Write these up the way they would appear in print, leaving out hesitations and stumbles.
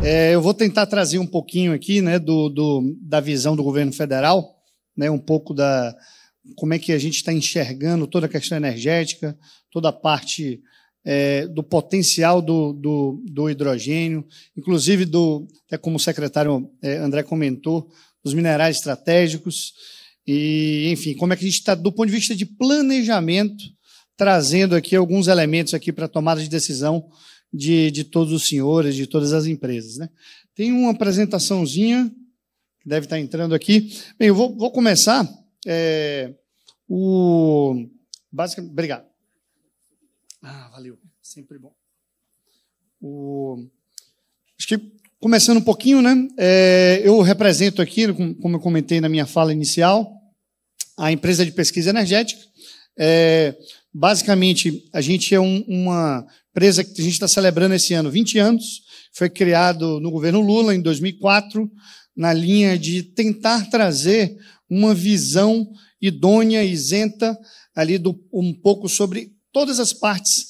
Eu vou tentar trazer um pouquinho aqui, né, da visão do governo federal, né, um pouco da como é que a gente está enxergando toda a questão energética, toda a parte do potencial do hidrogênio, inclusive até como o secretário André comentou, dos minerais estratégicos, e, enfim, como é que a gente está, do ponto de vista de planejamento, trazendo aqui alguns elementos aqui para a tomada de decisão de todos os senhores, de todas as empresas, né? Tem uma apresentaçãozinha que deve estar entrando aqui. Bem, eu vou começar. Basicamente, obrigado. Valeu, sempre bom. Acho que, começando um pouquinho, né? Eu represento aqui, como eu comentei na minha fala inicial, a empresa de pesquisa energética. Basicamente, a gente é uma empresa que a gente está celebrando esse ano 20 anos, foi criado no governo Lula, em 2004, na linha de tentar trazer uma visão idônea, isenta, ali um pouco sobre todas as partes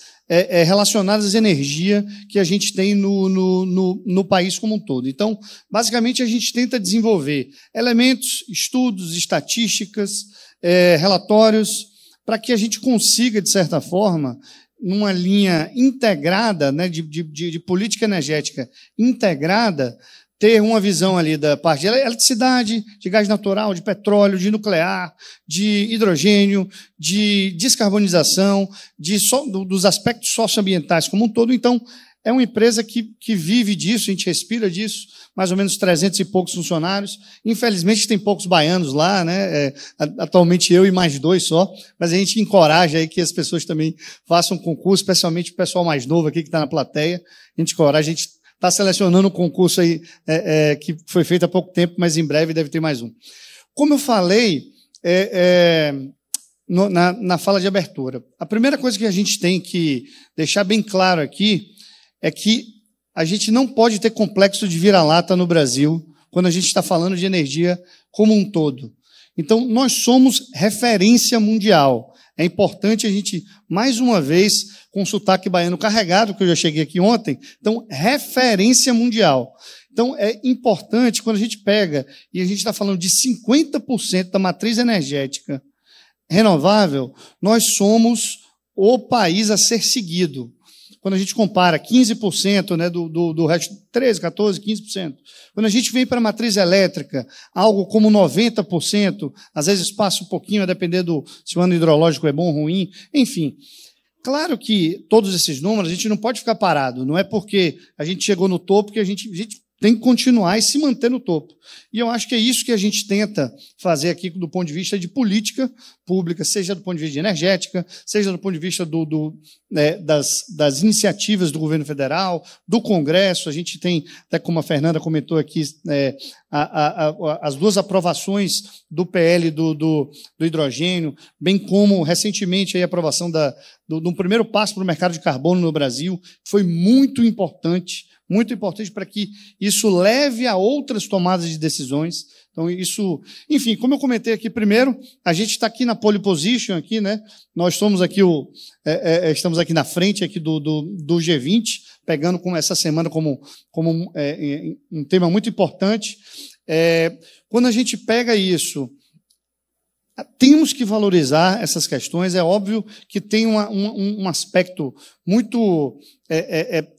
relacionadas à energia que a gente tem no país como um todo. Então, basicamente, a gente tenta desenvolver elementos, estudos, estatísticas, relatórios, para que a gente consiga, de certa forma, numa linha integrada, né, de política energética integrada, ter uma visão ali da parte de eletricidade, de gás natural, de petróleo, de nuclear, de hidrogênio, de descarbonização, dos aspectos socioambientais como um todo. Então, é uma empresa que vive disso, a gente respira disso, mais ou menos 300 e poucos funcionários. Infelizmente, tem poucos baianos lá, né? Atualmente eu e mais 2 só, mas a gente encoraja aí que as pessoas também façam concurso, especialmente o pessoal mais novo aqui que está na plateia. A gente encoraja, a gente está selecionando um concurso aí que foi feito há pouco tempo, mas em breve deve ter mais um. Como eu falei na fala de abertura, a primeira coisa que a gente tem que deixar bem claro aqui é que a gente não pode ter complexo de vira-lata no Brasil quando a gente está falando de energia como um todo. Então, nós somos referência mundial. É importante a gente, mais uma vez, com o sotaque baiano carregado, que eu já cheguei aqui ontem, então, referência mundial. Então, é importante, quando a gente pega, e a gente está falando de 50% da matriz energética renovável, nós somos o país a ser seguido. Quando a gente compara 15%, né, do resto, 13%, 14%, 15%. Quando a gente vem para a matriz elétrica, algo como 90%, às vezes passa um pouquinho, a depender se o ano hidrológico é bom ou ruim, enfim. Claro que todos esses números a gente não pode ficar parado, não é porque a gente chegou no topo que a gente tem que continuar e se manter no topo. E eu acho que é isso que a gente tenta fazer aqui do ponto de vista de política pública, seja do ponto de vista de energética, seja do ponto de vista das iniciativas do governo federal, do Congresso. A gente tem, até como a Fernanda comentou aqui, as 2 aprovações do PL do hidrogênio, bem como, recentemente, a aprovação do primeiro passo para o mercado de carbono no Brasil, que foi muito importante para que isso leve a outras tomadas de decisões. Então, isso, enfim, como eu comentei aqui primeiro, a gente está aqui na pole position, aqui, né? Nós somos aqui estamos aqui na frente aqui do G20, pegando essa semana como um tema muito importante. Quando a gente pega isso, temos que valorizar essas questões. É óbvio que tem um aspecto muito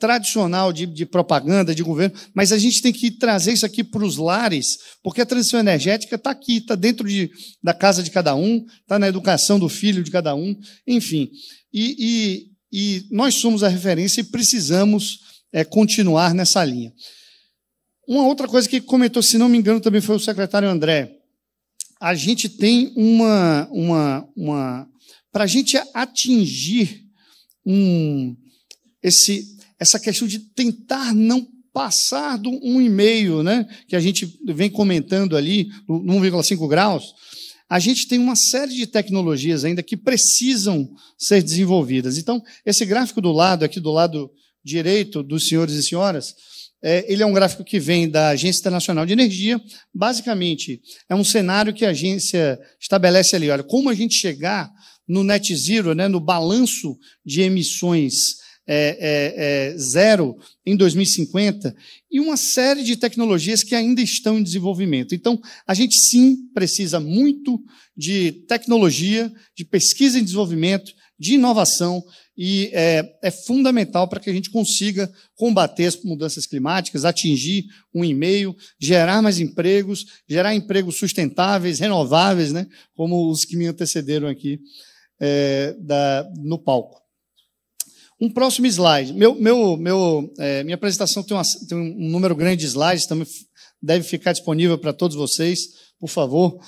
tradicional de propaganda, de governo, mas a gente tem que trazer isso aqui para os lares, porque a transição energética está aqui, está dentro da casa de cada um, está na educação do filho de cada um, enfim. E nós somos a referência e precisamos continuar nessa linha. Uma outra coisa que comentou, se não me engano, também foi o secretário André. A gente tem para a gente atingir essa questão de tentar não passar do 1,5, né, que a gente vem comentando ali, no 1,5 graus, a gente tem uma série de tecnologias ainda que precisam ser desenvolvidas. Então, esse gráfico aqui do lado direito dos senhores e senhoras, ele é um gráfico que vem da Agência Internacional de Energia. Basicamente, é um cenário que a agência estabelece ali. Olha, como a gente chegar no net zero, né, no balanço de emissões zero em 2050, e uma série de tecnologias que ainda estão em desenvolvimento. Então, a gente sim precisa muito de tecnologia, de pesquisa e desenvolvimento, de inovação, e é fundamental para que a gente consiga combater as mudanças climáticas, atingir 1,5, gerar mais empregos, gerar empregos sustentáveis, renováveis, né, como os que me antecederam aqui no palco. Um próximo slide. Minha apresentação tem um número grande de slides, também deve ficar disponível para todos vocês. Por favor,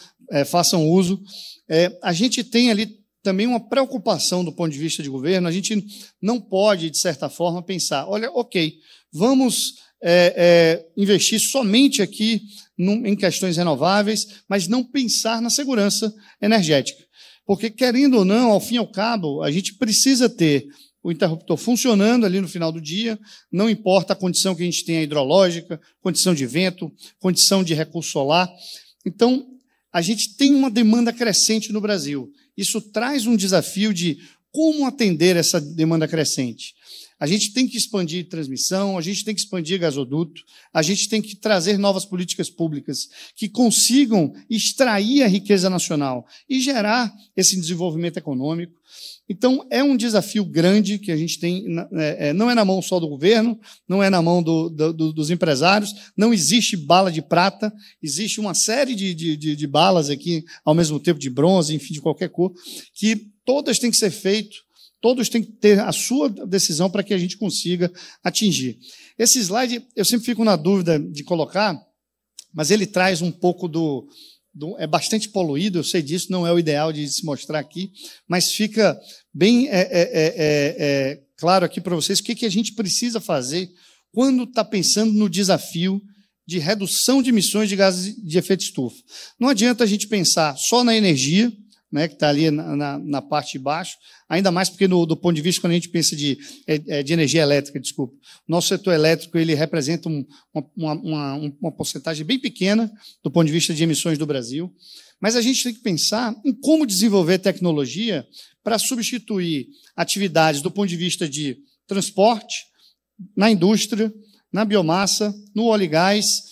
façam uso. A gente tem ali também uma preocupação do ponto de vista de governo. A gente não pode, de certa forma, pensar, olha, ok, vamos investir somente aqui em questões renováveis, mas não pensar na segurança energética. Porque, querendo ou não, ao fim e ao cabo, a gente precisa ter o interruptor funcionando ali no final do dia, não importa a condição que a gente tenha hidrológica, condição de vento, condição de recurso solar. Então, a gente tem uma demanda crescente no Brasil. Isso traz um desafio de como atender essa demanda crescente. A gente tem que expandir transmissão, a gente tem que expandir gasoduto, a gente tem que trazer novas políticas públicas que consigam extrair a riqueza nacional e gerar esse desenvolvimento econômico. Então, é um desafio grande que a gente tem, não é na mão só do governo, não é na mão dos empresários, não existe bala de prata, existe uma série de balas aqui, ao mesmo tempo de bronze, enfim, de qualquer cor, que todas têm que ser feitas, todos têm que ter a sua decisão para que a gente consiga atingir. Esse slide, eu sempre fico na dúvida de colocar, mas ele traz um pouco é bastante poluído, eu sei disso, não é o ideal de se mostrar aqui, mas fica bem claro aqui para vocês o que a gente precisa fazer quando está pensando no desafio de redução de emissões de gases de efeito estufa. Não adianta a gente pensar só na energia, né, que está ali na parte de baixo, ainda mais porque, do ponto de vista, quando a gente pensa de energia elétrica, desculpa, nosso setor elétrico ele representa uma porcentagem bem pequena do ponto de vista de emissões do Brasil, mas a gente tem que pensar em como desenvolver tecnologia para substituir atividades do ponto de vista de transporte, na indústria, na biomassa, no óleo e gás.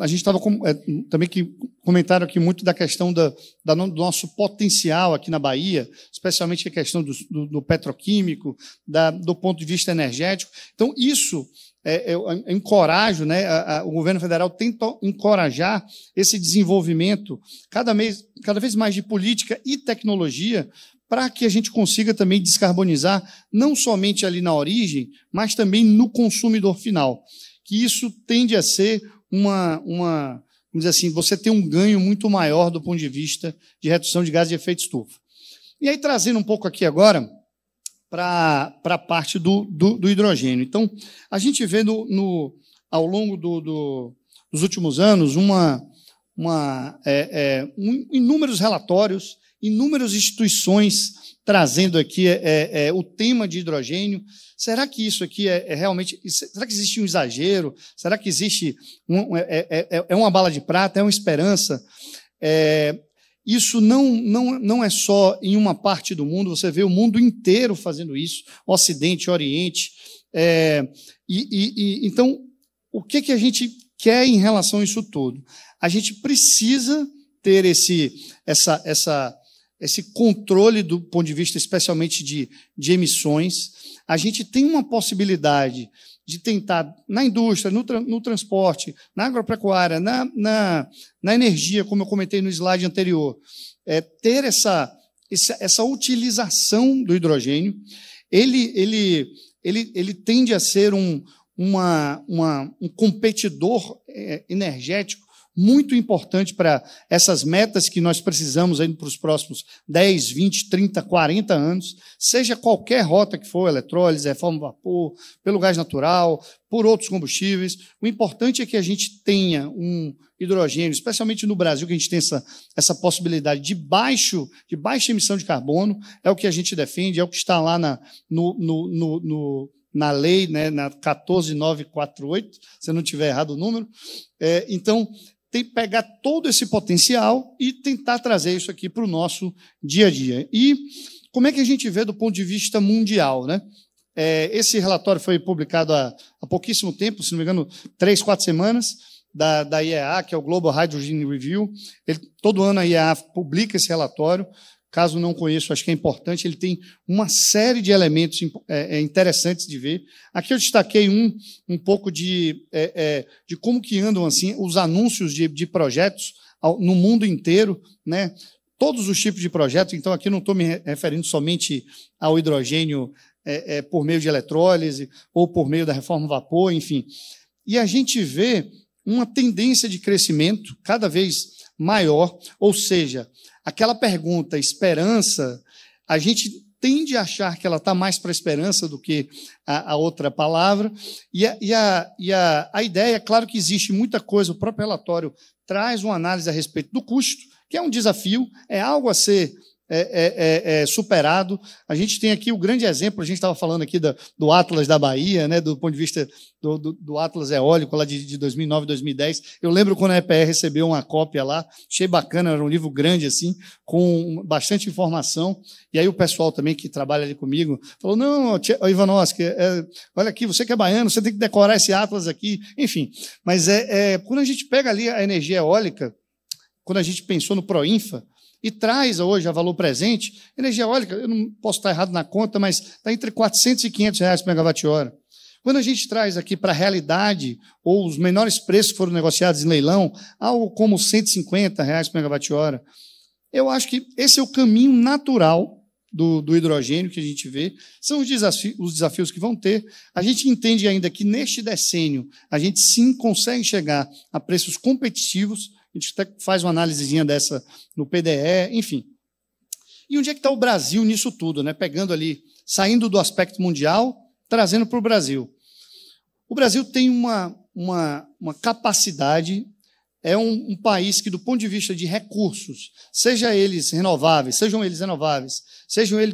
A gente estava também que comentaram aqui muito da questão do nosso potencial aqui na Bahia, especialmente a questão do petroquímico, do ponto de vista energético. Então, isso eu encorajo, né, o governo federal tenta encorajar esse desenvolvimento cada vez mais de política e tecnologia para que a gente consiga também descarbonizar, não somente ali na origem, mas também no consumidor final. Que isso tende a ser vamos dizer assim, você tem um ganho muito maior do ponto de vista de redução de gases de efeito estufa. E aí, trazendo um pouco aqui agora para a parte do hidrogênio. Então, a gente vê ao longo dos últimos anos inúmeros relatórios, inúmeras instituições trazendo aqui o tema de hidrogênio. Será que isso aqui realmente... Será que existe um exagero? Será que existe uma bala de prata? É uma esperança? Isso não é só em uma parte do mundo, você vê o mundo inteiro fazendo isso, Ocidente, Oriente. Então, o que a gente quer em relação a isso tudo? A gente precisa ter esse controle do ponto de vista, especialmente de emissões. A gente tem uma possibilidade de tentar, na indústria, no transporte, na agropecuária, na energia, como eu comentei no slide anterior, ter essa utilização do hidrogênio. Ele tende a ser um competidor energético muito importante para essas metas que nós precisamos aí para os próximos 10, 20, 30, 40 anos, seja qualquer rota que for, eletrólise, reforma a vapor, pelo gás natural, por outros combustíveis. O importante é que a gente tenha um hidrogênio, especialmente no Brasil, que a gente tem essa possibilidade de baixa emissão de carbono, é o que a gente defende, é o que está lá na lei, né, na 14948, se eu não tiver errado o número. Então, tem que pegar todo esse potencial e tentar trazer isso aqui para o nosso dia a dia. E como é que a gente vê do ponto de vista mundial, né? Esse relatório foi publicado há pouquíssimo tempo, se não me engano, 3, 4 semanas, da IEA, que é o Global Hydrogen Review. Todo ano a IEA publica esse relatório. Caso não conheça, acho que é importante. Ele tem uma série de elementos interessantes de ver. Aqui eu destaquei um pouco de como que andam assim os anúncios de projetos no mundo inteiro, né? Todos os tipos de projetos. Então, aqui não estou me referindo somente ao hidrogênio por meio de eletrólise ou por meio da reforma vapor, enfim. E a gente vê uma tendência de crescimento cada vez maior, ou seja, aquela pergunta, esperança, a gente tende a achar que ela está mais para a esperança do que a outra palavra, e a ideia, é claro que existe muita coisa, o próprio relatório traz uma análise a respeito do custo, que é um desafio, é algo a ser superado. A gente tem aqui o grande exemplo, a gente estava falando aqui do Atlas da Bahia, né, do ponto de vista do Atlas eólico lá de 2009, 2010. Eu lembro quando a EPE recebeu uma cópia lá, achei bacana, era um livro grande assim, com bastante informação, e aí o pessoal também que trabalha ali comigo falou, não, Ivanovski, olha aqui, você que é baiano, você tem que decorar esse Atlas aqui, enfim. Mas quando a gente pega ali a energia eólica, quando a gente pensou no Proinfa, e traz hoje a valor presente, energia eólica, eu não posso estar errado na conta, mas está entre 400 e 500 reais por megawatt-hora. Quando a gente traz aqui para a realidade, ou os menores preços que foram negociados em leilão, algo como 150 reais por megawatt-hora, eu acho que esse é o caminho natural do hidrogênio que a gente vê, são os desafios que vão ter. A gente entende ainda que neste decênio a gente sim consegue chegar a preços competitivos. A gente até faz uma análisezinha dessa no PDE, enfim. E onde é que está o Brasil nisso tudo, né? Pegando ali, saindo do aspecto mundial, trazendo para o Brasil. O Brasil tem uma capacidade, é um país que, do ponto de vista de recursos, sejam eles renováveis, sejam eles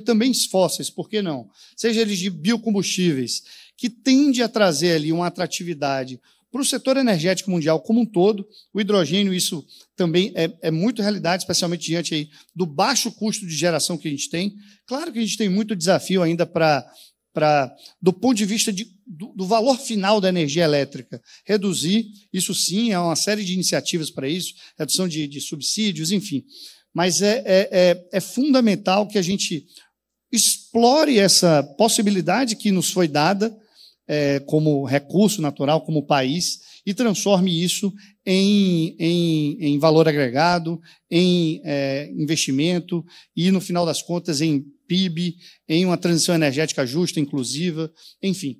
também fósseis, por que não? Sejam eles de biocombustíveis, que tende a trazer ali uma atratividade para o setor energético mundial como um todo. O hidrogênio, isso também é muito realidade, especialmente diante aí do baixo custo de geração que a gente tem. Claro que a gente tem muito desafio ainda do ponto de vista do valor final da energia elétrica. Reduzir, isso sim, há uma série de iniciativas para isso, redução de subsídios, enfim. Mas é fundamental que a gente explore essa possibilidade que nos foi dada, como recurso natural, como país, e transforme isso em valor agregado, em investimento e, no final das contas, em PIB, em uma transição energética justa, inclusiva, enfim.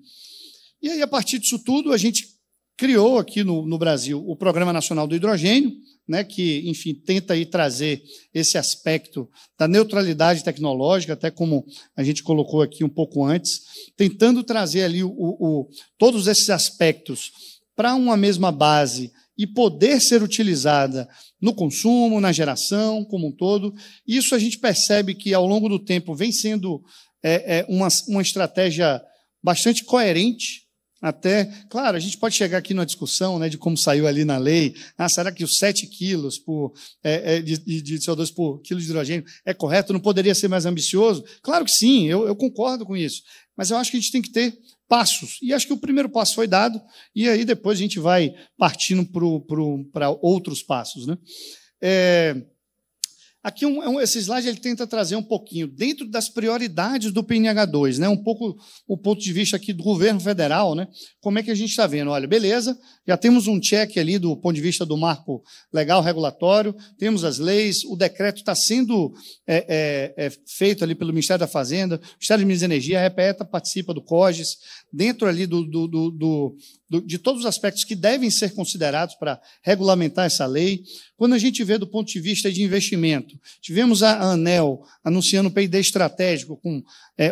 E aí, a partir disso tudo, a gente criou aqui no Brasil o Programa Nacional do Hidrogênio, né, que, enfim, tenta aí trazer esse aspecto da neutralidade tecnológica, até como a gente colocou aqui um pouco antes, tentando trazer ali todos esses aspectos para uma mesma base e poder ser utilizada no consumo, na geração como um todo. Isso a gente percebe que, ao longo do tempo, vem sendo uma estratégia bastante coerente. Até, claro, a gente pode chegar aqui numa discussão, né, de como saiu ali na lei. Será que os 7 quilos de CO2 por quilo de hidrogênio é correto? Não poderia ser mais ambicioso? Claro que sim, eu concordo com isso. Mas eu acho que a gente tem que ter passos. E acho que o primeiro passo foi dado, e aí depois a gente vai partindo para outros passos, né? Aqui esse slide ele tenta trazer um pouquinho, dentro das prioridades do PNH2, né? Um pouco o ponto de vista aqui do governo federal, né? Como é que a gente está vendo? Olha, beleza, já temos um check ali do ponto de vista do marco legal regulatório, temos as leis, o decreto está sendo feito ali pelo Ministério da Fazenda, o Ministério de Minas e Energia, a EPE participa do COGES, dentro ali de todos os aspectos que devem ser considerados para regulamentar essa lei. Quando a gente vê do ponto de vista de investimento, tivemos a ANEEL anunciando o P&D estratégico com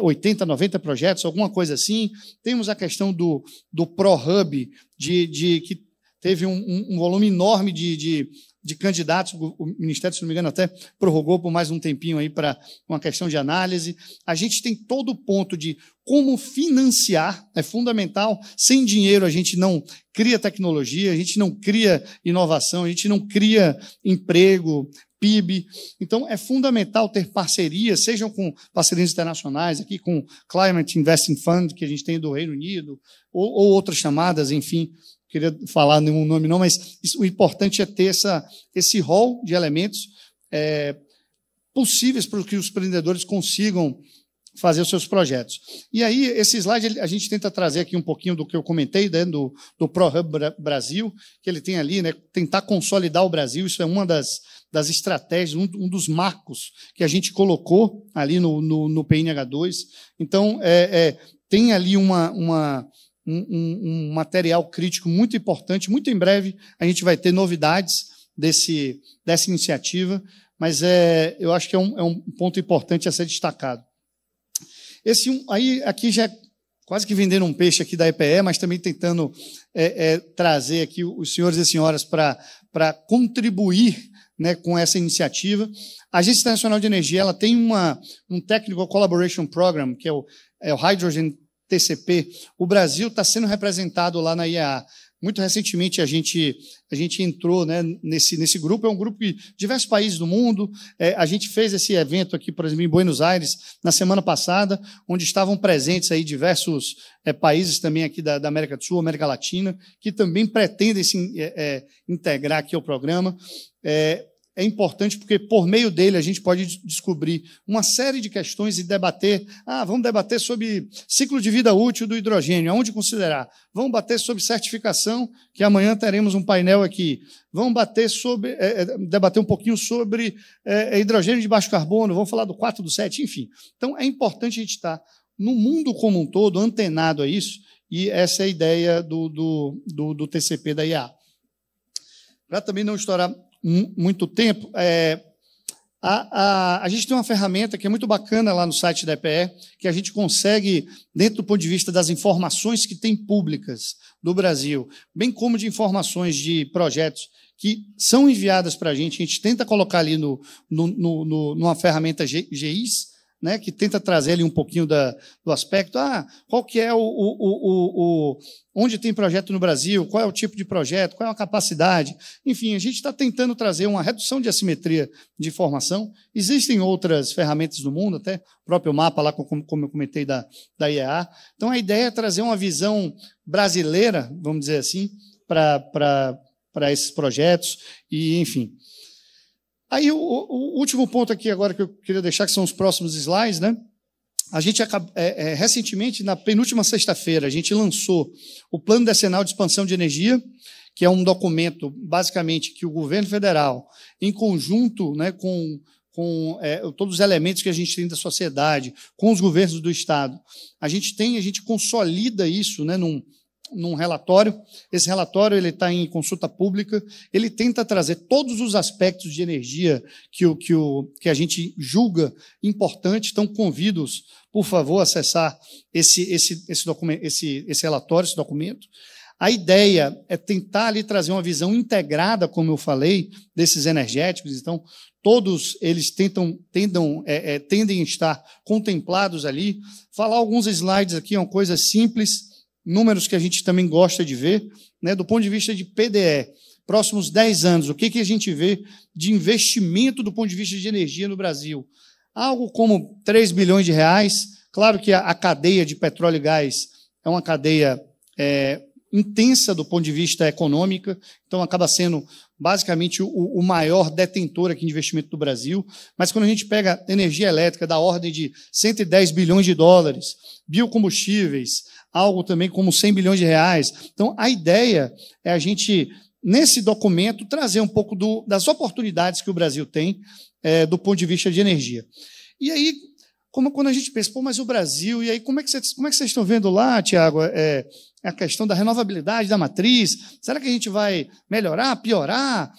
80, 90 projetos, alguma coisa assim. Temos a questão do ProHub, que teve um volume enorme de de candidatos, o Ministério, se não me engano, até prorrogou por mais um tempinho aí para uma questão de análise. A gente tem todo o ponto de como financiar, é fundamental. Sem dinheiro a gente não cria tecnologia, a gente não cria inovação, a gente não cria emprego, PIB. Então, é fundamental ter parcerias, sejam com parcerias internacionais, aqui com o Climate Investing Fund, que a gente tem do Reino Unido, ou outras chamadas, enfim, queria falar nenhum nome não, mas o importante é ter esse rol de elementos possíveis para que os empreendedores consigam fazer os seus projetos. E aí, esse slide, a gente tenta trazer aqui um pouquinho do que eu comentei, né, do ProHub Brasil, que ele tem ali, né, tentar consolidar o Brasil, isso é uma das estratégias, um dos marcos que a gente colocou ali no PNH2. Então, tem ali um material crítico muito importante. Muito em breve a gente vai ter novidades dessa iniciativa, mas eu acho que é um ponto importante a ser destacado. Aqui já quase que vendendo um peixe aqui da EPE, mas também tentando trazer aqui os senhores e senhoras para contribuir, né, com essa iniciativa. A Agência Internacional de Energia ela tem um Technical Collaboration Program, que é o Hydrogen TCP. O Brasil está sendo representado lá na IEA. Muito recentemente a gente entrou, né, nesse grupo. É um grupo de diversos países do mundo. A gente fez esse evento aqui, por exemplo, em Buenos Aires, na semana passada, onde estavam presentes aí diversos países também aqui da América do Sul, América Latina, que também pretendem se integrar aqui ao programa. É importante porque, por meio dele, a gente pode descobrir uma série de questões e debater. Vamos debater sobre ciclo de vida útil do hidrogênio, aonde considerar. Vamos bater sobre certificação, que amanhã teremos um painel aqui. Vamos debater um pouquinho sobre hidrogênio de baixo carbono, vamos falar do 4, do 7, enfim. Então, é importante a gente estar, no mundo como um todo, antenado a isso, e essa é a ideia do TCP da IEA. Para também não estourar muito tempo, a gente tem uma ferramenta que é muito bacana lá no site da EPE, que a gente consegue, dentro do ponto de vista das informações que tem públicas do Brasil, bem como de informações de projetos que são enviadas para a gente tenta colocar ali numa ferramenta GIS, né, que tenta trazer ali um pouquinho do aspecto, qual que é onde tem projeto no Brasil, qual é o tipo de projeto, qual é a capacidade. Enfim, a gente está tentando trazer uma redução de assimetria de informação. Existem outras ferramentas no mundo, até o próprio mapa lá, como eu comentei, da IEA. Então, a ideia é trazer uma visão brasileira, vamos dizer assim, para esses projetos, e enfim. Aí, o último ponto aqui agora que eu queria deixar, que são os próximos slides, né? A gente, recentemente, na penúltima sexta-feira, a gente lançou o Plano Decenal de Expansão de Energia, que é um documento, basicamente, que o governo federal, em conjunto, né, com todos os elementos que a gente tem da sociedade, com os governos do Estado, a gente consolida isso, né, num relatório. Esse relatório está em consulta pública, ele tenta trazer todos os aspectos de energia que a gente julga importante. Então, convido-os, por favor, a acessar esse documento, esse relatório, esse documento. A ideia é tentar ali trazer uma visão integrada, como eu falei, desses energéticos. Então, todos eles tendem a estar contemplados ali. Falar alguns slides aqui, é uma coisa simples, números que a gente também gosta de ver, né, do ponto de vista de PDE, próximos 10 anos, o que a gente vê de investimento do ponto de vista de energia no Brasil? Algo como 3 bilhões de reais. Claro que a cadeia de petróleo e gás é uma cadeia intensa do ponto de vista econômico, então acaba sendo basicamente o maior detentor aqui de investimento do Brasil. Mas quando a gente pega energia elétrica da ordem de 110 bilhões de dólares, biocombustíveis, algo também como 100 bilhões de reais. Então, a ideia é a gente, nesse documento, trazer um pouco das oportunidades que o Brasil tem do ponto de vista de energia. E aí, quando a gente pensa, mas o Brasil, e aí como é que vocês estão vendo lá, Tiago, a questão da renovabilidade da matriz? Será que a gente vai melhorar, piorar?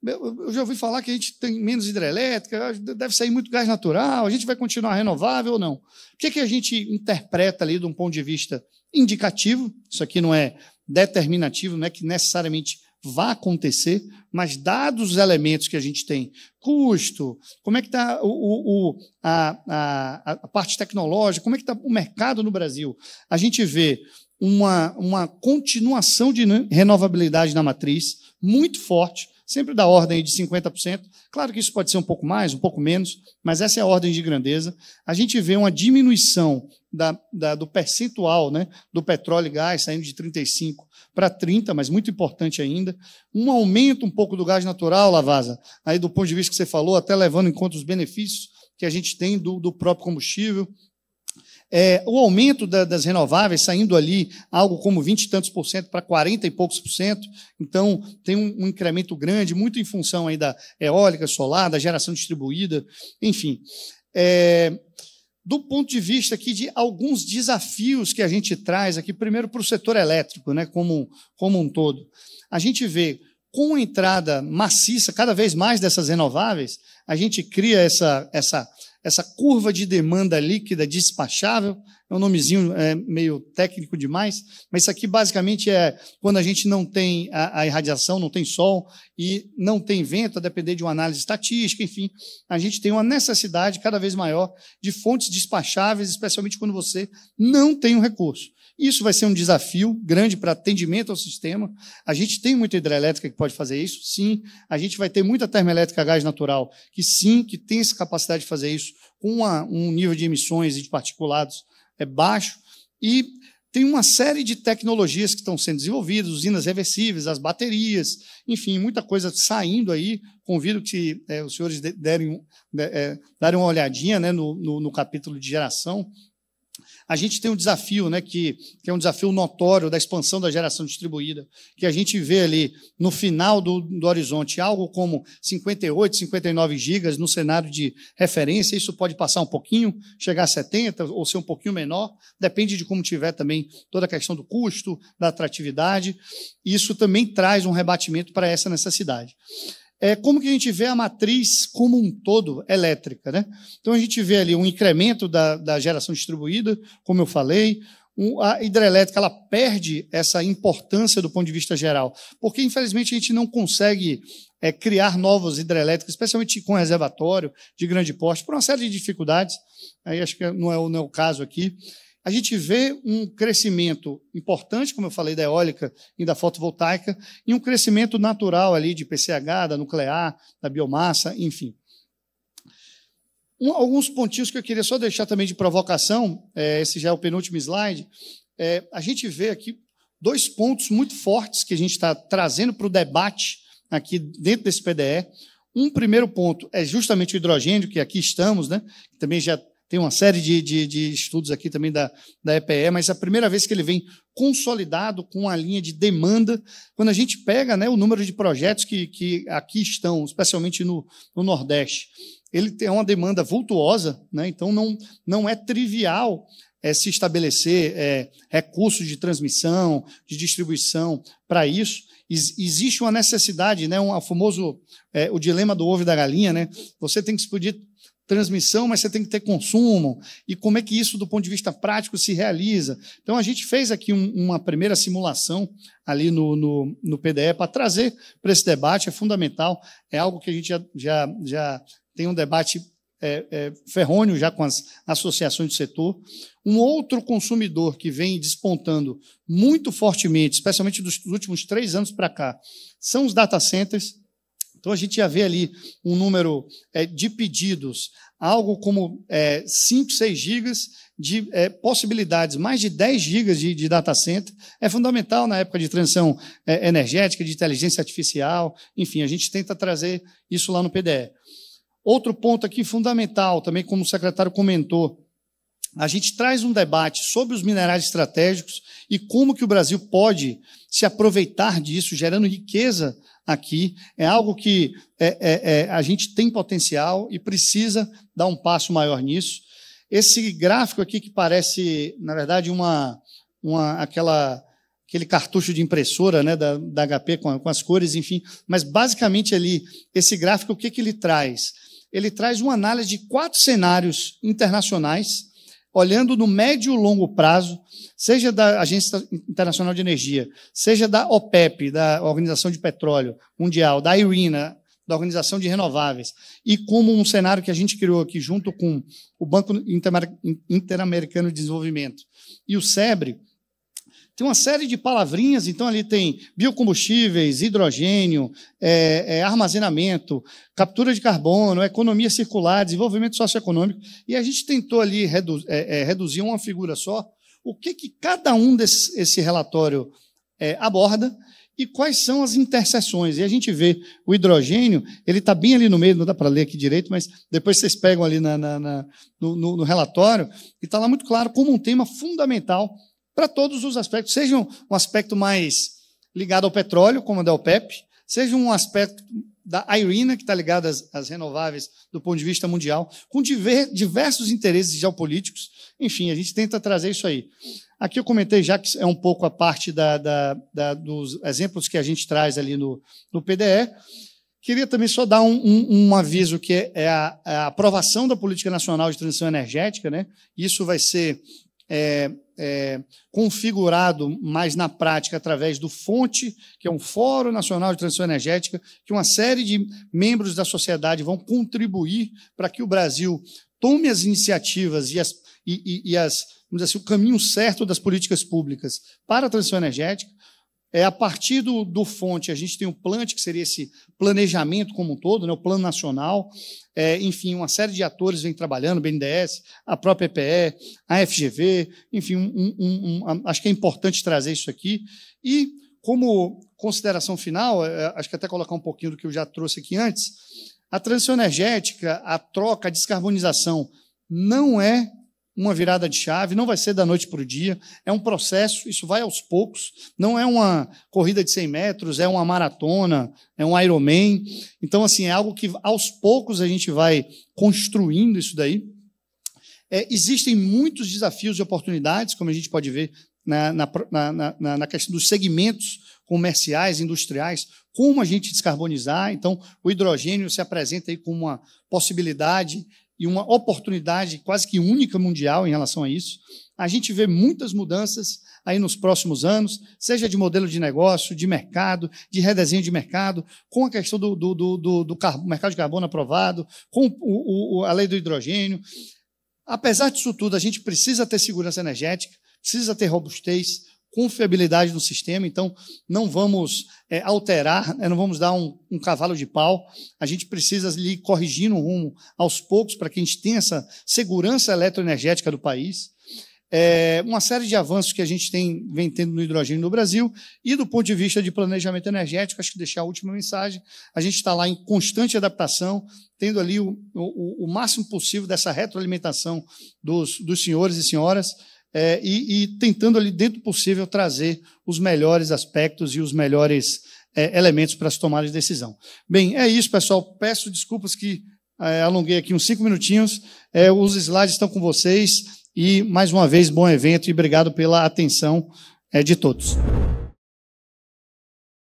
Eu já ouvi falar que a gente tem menos hidrelétrica, deve sair muito gás natural, a gente vai continuar renovável ou não? O que a gente interpreta ali de um ponto de vista indicativo? Isso aqui não é determinativo, não é que necessariamente vá acontecer, mas dados os elementos que a gente tem, custo, como é que está a parte tecnológica, como é que está o mercado no Brasil, a gente vê uma continuação de renovabilidade na matriz muito forte, sempre da ordem de 50%. Claro que isso pode ser um pouco mais, um pouco menos, mas essa é a ordem de grandeza. A gente vê uma diminuição do percentual, né, do petróleo e gás, saindo de 35% para 30%, mas muito importante ainda. Um aumento um pouco do gás natural, Lavazza, aí do ponto de vista que você falou, até levando em conta os benefícios que a gente tem do próprio combustível. O aumento das renováveis, saindo ali algo como 20 e tantos por cento para 40 e poucos por cento. Então, tem um incremento grande, muito em função aí da eólica, solar, da geração distribuída, enfim. Do ponto de vista aqui de alguns desafios que a gente traz aqui, primeiro para o setor elétrico, né, como um todo. A gente vê, com a entrada maciça, cada vez mais dessas renováveis, a gente cria essa curva de demanda líquida despachável, é um nomezinho meio técnico demais, mas isso aqui basicamente é quando a gente não tem a irradiação, não tem sol e não tem vento, a depender de uma análise estatística, enfim, a gente tem uma necessidade cada vez maior de fontes despacháveis, especialmente quando você não tem um recurso. Isso vai ser um desafio grande para atendimento ao sistema. A gente tem muita hidrelétrica que pode fazer isso, sim. A gente vai ter muita termoelétrica a gás natural, que sim, que tem essa capacidade de fazer isso com um nível de emissões e de particulados baixo. E tem uma série de tecnologias que estão sendo desenvolvidas, usinas reversíveis, as baterias, enfim, muita coisa saindo aí. Convido que os senhores darem uma olhadinha, né, no capítulo de geração. A gente tem um desafio, né, que é um desafio notório da expansão da geração distribuída, que a gente vê ali no final do horizonte algo como 58, 59 gigas no cenário de referência. Isso pode passar um pouquinho, chegar a 70 ou ser um pouquinho menor, depende de como tiver também toda a questão do custo, da atratividade. Isso também traz um rebatimento para essa necessidade. Como que a gente vê a matriz como um todo elétrica, né? Então, a gente vê ali um incremento da geração distribuída, como eu falei. A hidrelétrica ela perde essa importância do ponto de vista geral, porque, infelizmente, a gente não consegue criar novas hidrelétricas, especialmente com reservatório de grande porte, por uma série de dificuldades. Aí acho que não é o caso aqui. A gente vê um crescimento importante, como eu falei, da eólica e da fotovoltaica, e um crescimento natural ali de PCH, da nuclear, da biomassa, enfim. Alguns pontinhos que eu queria só deixar também de provocação, esse já é o penúltimo slide. A gente vê aqui 2 pontos muito fortes que a gente está trazendo para o debate aqui dentro desse PDE. Um primeiro ponto é justamente o hidrogênio, que aqui estamos, né? Também já tem uma série de estudos aqui também da EPE, mas é a primeira vez que ele vem consolidado com a linha de demanda. Quando a gente pega, né, o número de projetos que aqui estão, especialmente no Nordeste, ele tem uma demanda vultuosa, né, então não é trivial se estabelecer recursos de transmissão, de distribuição para isso. Existe uma necessidade, né, o famoso o dilema do ovo e da galinha, né? Você tem que explodir transmissão, mas você tem que ter consumo, e como é que isso, do ponto de vista prático, se realiza. Então, a gente fez aqui uma primeira simulação ali no PDE para trazer para esse debate, é fundamental, é algo que a gente já tem um debate ferrôneo já com as associações do setor. Um outro consumidor que vem despontando muito fortemente, especialmente dos últimos 3 anos para cá, são os data centers. Então, a gente já vê ali um número de pedidos, algo como 5, 6 gigas de possibilidades, mais de 10 gigas de data center. É fundamental na época de transição energética, de inteligência artificial, enfim, a gente tenta trazer isso lá no PDE. Outro ponto aqui fundamental, também como o secretário comentou, a gente traz um debate sobre os minerais estratégicos e como que o Brasil pode se aproveitar disso, gerando riqueza aqui. É algo que a gente tem potencial e precisa dar um passo maior nisso. Esse gráfico aqui que parece, na verdade, aquele cartucho de impressora, né, da HP com as cores, enfim, mas basicamente ali, esse gráfico, o que ele traz? Ele traz uma análise de 4 cenários internacionais, olhando no médio e longo prazo, seja da Agência Internacional de Energia, seja da OPEP, da Organização de Petróleo Mundial, da IRENA, da Organização de Renováveis, e como um cenário que a gente criou aqui junto com o Banco Interamericano de Desenvolvimento e o SEBRE, tem uma série de palavrinhas, então ali tem biocombustíveis, hidrogênio, armazenamento, captura de carbono, economia circular, desenvolvimento socioeconômico, e a gente tentou ali reduzir uma figura só, o que cada um desse relatório aborda e quais são as interseções. E a gente vê o hidrogênio, ele está bem ali no meio, não dá para ler aqui direito, mas depois vocês pegam ali no relatório, e está lá muito claro como um tema fundamental para todos os aspectos, seja um aspecto mais ligado ao petróleo, como o da OPEP, seja um aspecto da IRENA, que está ligado às renováveis do ponto de vista mundial, com diversos interesses geopolíticos. Enfim, a gente tenta trazer isso aí. Aqui eu comentei já que é um pouco a parte dos exemplos que a gente traz ali no PDE. Queria também só dar um aviso, que é a aprovação da Política Nacional de Transição Energética, né? Isso vai ser configurado mais na prática através do FONTE, que é um Fórum Nacional de Transição Energética, que uma série de membros da sociedade vão contribuir para que o Brasil tome as iniciativas vamos dizer assim, o caminho certo das políticas públicas para a transição energética. A partir do FONTE, a gente tem o PLANT, que seria esse planejamento como um todo, né, o Plano Nacional. Enfim, uma série de atores vem trabalhando, o BNDES, a própria EPE, a FGV, enfim, acho que é importante trazer isso aqui. E, como consideração final, acho que até colocar um pouquinho do que eu já trouxe aqui antes, a transição energética, a troca, a descarbonização, não é uma virada de chave, não vai ser da noite para o dia, é um processo, isso vai aos poucos, não é uma corrida de 100 metros, é uma maratona, é um Ironman. Então, assim, é algo que aos poucos a gente vai construindo isso daí. Existem muitos desafios e oportunidades, como a gente pode ver na questão dos segmentos comerciais, industriais, como a gente descarbonizar. Então, o hidrogênio se apresenta aí como uma possibilidade e uma oportunidade quase que única mundial em relação a isso. A gente vê muitas mudanças aí nos próximos anos, seja de modelo de negócio, de mercado, de redesenho de mercado, com a questão do mercado de carbono aprovado, com a lei do hidrogênio. Apesar disso tudo, a gente precisa ter segurança energética, precisa ter robustez, confiabilidade no sistema, então não vamos alterar, não vamos dar um cavalo de pau, a gente precisa ir corrigindo o rumo aos poucos para que a gente tenha essa segurança eletroenergética do país. Uma série de avanços que a gente vem tendo no hidrogênio no Brasil, e do ponto de vista de planejamento energético, acho que deixar a última mensagem, a gente está lá em constante adaptação, tendo ali o máximo possível dessa retroalimentação dos senhores e senhoras, e tentando ali, dentro do possível, trazer os melhores aspectos e os melhores elementos para as tomadas de decisão. Bem, é isso, pessoal. Peço desculpas que alonguei aqui uns 5 minutinhos. Os slides estão com vocês. E, mais uma vez, bom evento e obrigado pela atenção de todos.